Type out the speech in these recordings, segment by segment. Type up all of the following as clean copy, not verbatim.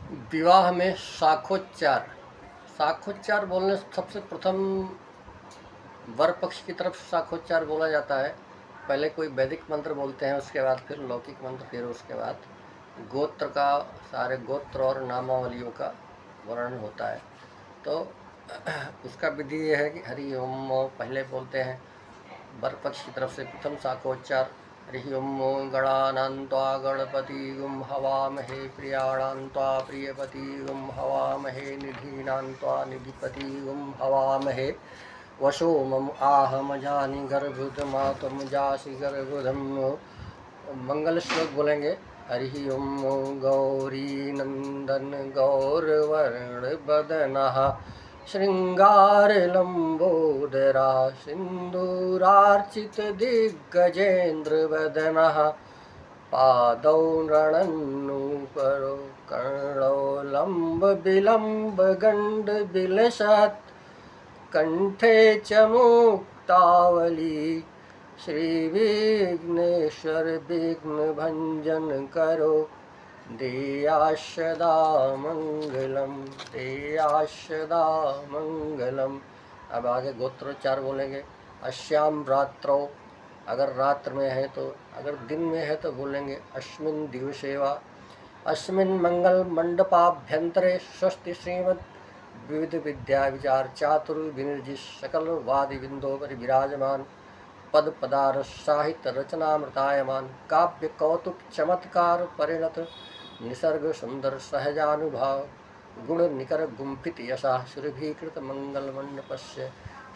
विवाह में शाखोच्चार। शाखोच्चार बोलने से सबसे प्रथम वर पक्ष की तरफ शाखोच्चार बोला जाता है। पहले कोई वैदिक मंत्र बोलते हैं, उसके बाद फिर लौकिक मंत्र, फिर उसके बाद गोत्र का, सारे गोत्र और नामावलियों का वर्णन होता है। तो उसका विधि ये है कि हरि ओम पहले बोलते हैं वर पक्ष की तरफ से प्रथम शाखोच्चार। हरि ओम गणानान्त्वा गणपतिगुं हवामहे प्रियाणान्त्वा प्रियपतिगुं हवामहे निधीनान्त्वा निधिपतिगुं हवामहे वशो मम आहमजानि गर्भुदमातम जासि गर्भुदम। मंगल श्लोक बोलेंगे। हरि ओम गौरी नंदन गौरवर्ण बदनः श्रृंगार लंबोदरा सिंदूरार्चित दिग्गजेन्द्र वदनः पादौ रणन्नूपरो कर्णौ लंब विलंब गंड विलसत् कंठे च मुक्तावली श्रीविघ्नेश्वर विघ्न भंजन करो देयाशदा मंगलम देयाशदा मंगलम। अब आगे गोत्रोच्चार बोलेंगे। अश्याम रात्रौ, अगर रात्र में है तो, अगर दिन में है तो बोलेंगे अस्मिन् दिवसेवा। अस्मिन् मंगल मंडपाभ्यंतरे स्वस्ति श्रीमद् विविध विद्या विचार चातुर विनिर्जित सकल वादि बिंदो पर विराजमान पद पदार साहित्य रचनामृतायमान काव्य कौतुक चमत्कार परिणत निसर्ग सुंदर सहजानुभाव गुण निकर गुंफित यशा सुरभीकृत मंगल मंडपस्य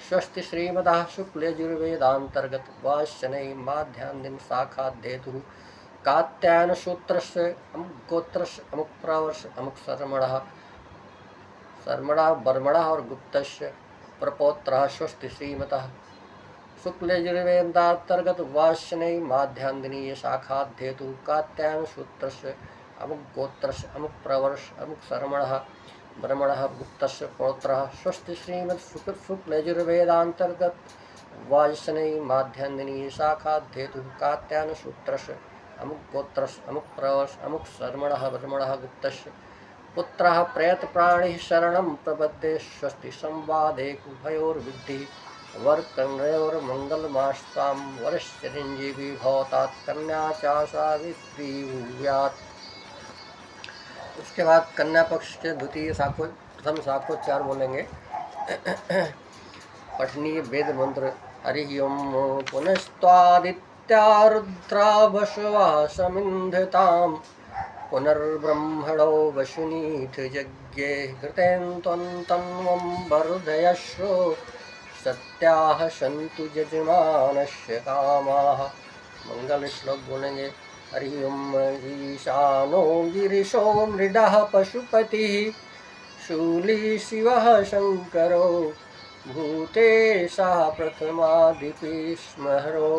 स्वस्ति श्रीमदः शुक्लयजुर्वेदांतर्गत वाशनै माध्यान्दिन शाखाध्येतुः कात्यायन सूत्रस्य अमुक गोत्रस्य अमुक प्रवर्ष अमुक शर्मणा बर्मणः और गुप्तस्य प्रपौत्रः स्वस्ति श्रीमतः शुक्लयजुर्वेदांतर्गत वाशनै माध्यान्दिनीय शाखाध्येतुः कात्यायन सूत्रस्य अमुक गोत्रस्य अमुक प्रवर्ष अमुक शर्मणः ब्रह्मणः गुप्तस्य पौत्रः स्वस्ति श्रीमद् शुक्लयजुर्वेदांतर्गत वाजसनै माध्यान्दिनीय शाखाध्येतुः कात्यायन सूत्रस्य अमुक गोत्रस्य अमुक प्रवर्ष अमुक शर्मणः ब्रह्मणः गुप्तस्य पुत्रः प्रयत प्राणिः शरणं प्रपद्ये स्वस्ति संवादेकुभयोर्विद्धि वरकन्ययोर्मङ्गलमास्तां वरश्चिरञ्जीवी भवतात् कन्या च सावित्री भूयात्। उसके बाद कन्या पक्ष के द्वितीय शाखो प्रथम शाखोच्चार बोलेंगे। पठनीय वेद मंत्र। हरि ओम पुनस्त्वादित्या रुद्रा वसवः समिन्धताम् पुनर्ब्रह्मणो वशुनीथ यज्ञे घृतेन्त्वन्तन्वं वरुदयश्रो सत्याः सन्तु यजमानस्य कामाः। मंगल श्लोक बोलेंगे। हरि ओम ईशानो गिरिशो मृडः पशुपतिः शूली शिवः शंकरो भूतेशः प्रथमादिपि स्मरो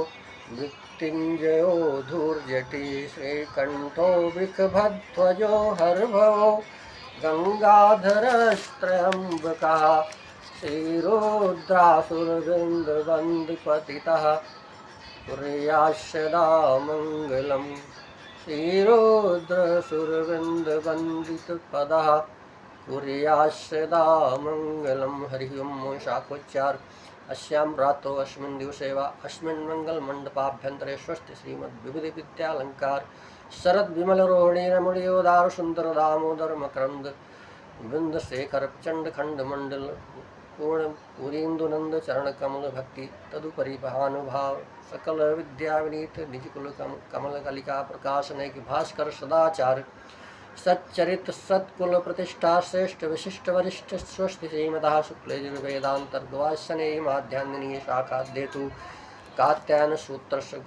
मृत्युंजयो धूर्जटी श्रीकंठो वृषभध्वजो हर्भवो गंगाधरस्त्रयंबकः श्रीरुद्रासुरवृन्दवन्दिपतितः कुर्याच्छदा मंगलम। श्रीरुद्रसुरवृन्दवन्दितपदः कुर्याच्छदा मंगलम। हरि ओम शाखोच्चार। अस्यां रात्रौ अस्मिन् दिवसे वा अस्मिन् मंगलमण्डपाभ्यन्तरे स्वस्ति श्रीमद् विविध विद्यालंकार शरद विमल रोहिणी रमणीयोदार सुंदर दामोदर मकरंद वृंदशेखर प्रचंड खंड मंडल पूर्ण पुरीन्दुनंद चरण कमल भक्ति तदुपरि भानुभाव सकल विद्या विनीत निजकुल कमल कलिका प्रकाशनैक भास्कर सदाचार सच्चरित सत्कुल प्रतिष्ठा श्रेष्ठ विशिष्ट वरिष्ठ स्वस्ति श्रीमतः शुक्लयजुर्वेदांतर्गवासने माध्यान्दिनीय शाखाध्येतु कात्यायन सूत्रस्य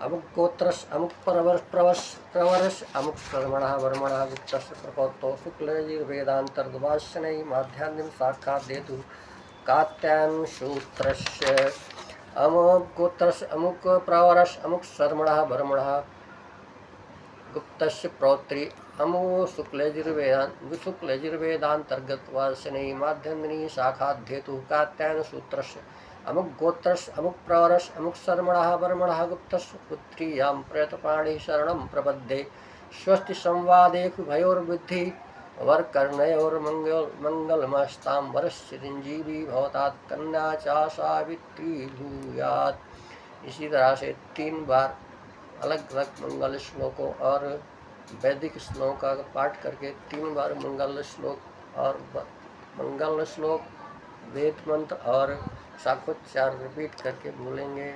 अमुक गोत्रस्य अमुक प्रवर्ष अमुक शर्मणः वर्मणः गुप्तस्य प्रपौत्रो शुक्लयजुर्वेदांतर्गवासने माध्यान्दिनीय शाखाध्येतु कात्यायन सूत्रस्य अमुक गोत्रस्य अमुक प्रवर्ष अमुक शर्मणः वर्मणः गुप्तस्य प्रौत्री अमो शुक्लयजुर्वेदांतर्गत वासने माध्यन्दिनी शाखाध्येतु कात्यायन सूत्रस्य अमुक गोत्रस्य अमुक प्रवर्ष अमुक शर्मणः वर्मणः गुप्तस्य पुत्र्यां प्रयतपाणि शरणं प्रपद्ये स्वस्ति संवादेषु भयोर्विद्धि वर कर्णयोर मंगलमस्तां वरश्चिरंजीवी भवतात् कन्या चा सावित्री भूयात्। इसी तरह से 3 बार अलग अलग मंगल श्लोकों और वैदिक श्लोक का पाठ करके 3 बार मंगल श्लोक और मंगल श्लोक, वेद मंत्र और शाखोच्चार रिपीट करके बोलेंगे।